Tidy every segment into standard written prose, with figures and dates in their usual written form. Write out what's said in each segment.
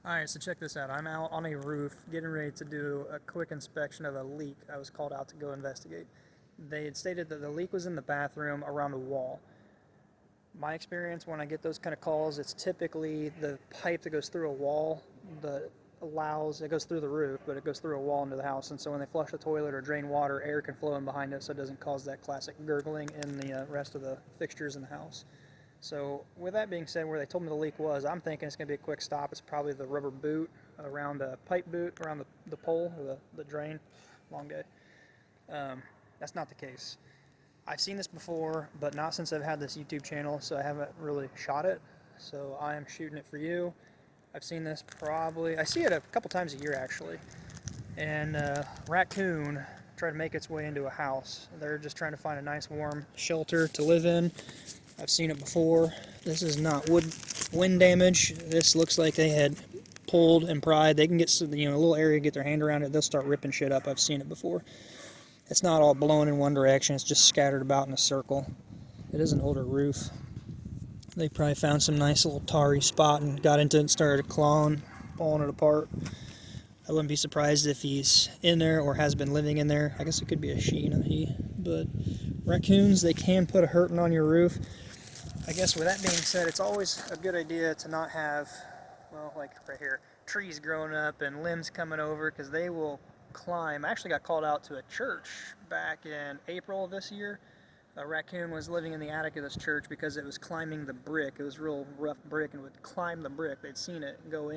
Alright, so check this out. I'm out on a roof getting ready to do a quick inspection of a leak. I was called out to go investigate. They had stated that the leak was in the bathroom around the wall. My experience when I get those kind of calls, it's typically the pipe that goes through a wall that it goes through the roof, but it goes through a wall into the house. And so when they flush the toilet or drain water, air can flow in behind it so it doesn't cause that classic gurgling in the rest of the fixtures in the house. So with that being said, where they told me the leak was, I'm thinking it's going to be a quick stop. It's probably the rubber boot around a pipe boot around the pole or the drain. Long day. That's not the case. I've seen this before, but not since I've had this YouTube channel, so I haven't really shot it. So I am shooting it for you. I've seen this I see it a couple times a year actually. And raccoon tried to make its way into a house. They're just trying to find a nice warm shelter to live in. I've seen it before. This is not wind damage. This looks like they had pulled and pried. They can get a little area, get their hand around it. They'll start ripping shit up. I've seen it before. It's not all blown in one direction. It's just scattered about in a circle. It is an older roof. They probably found some nice little tarry spot and got into it and started clawing, pulling it apart. I wouldn't be surprised if he's in there or has been living in there. I guess it could be a she, not he. But raccoons, they can put a hurting on your roof. I guess with that being said, it's always a good idea to not have, well, like right here, trees growing up and limbs coming over, because they will climb. I actually got called out to a church back in April of this year. A raccoon was living in the attic of this church because it was climbing the brick. It was real rough brick and would climb the brick. They'd seen it go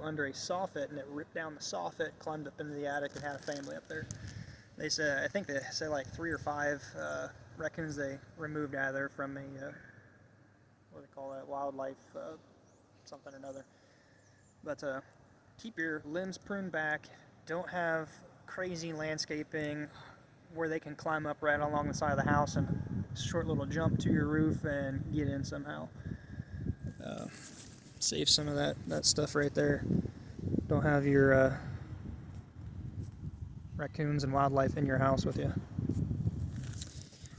under a soffit, and it ripped down the soffit, climbed up into the attic, and had a family up there. They said, I think they said like 3 or 5 raccoons they removed out of there from a what do they call that, wildlife something or another. But keep your limbs pruned back. Don't have crazy landscaping where they can climb up right along the side of the house and short little jump to your roof and get in somehow. Save some of that stuff right there. Don't have your raccoons and wildlife in your house with you.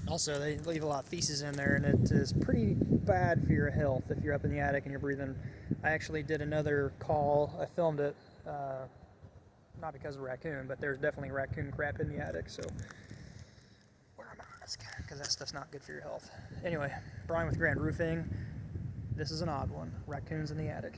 Also, they leave a lot of feces in there, and it is pretty bad for your health if you're up in the attic and you're breathing. I actually did another call. I filmed it, not because of raccoon, but there's definitely raccoon crap in the attic, so wear a mask, because that stuff's not good for your health. Anyway, Brian with Grand Roofing. This is an odd one. Raccoons in the attic.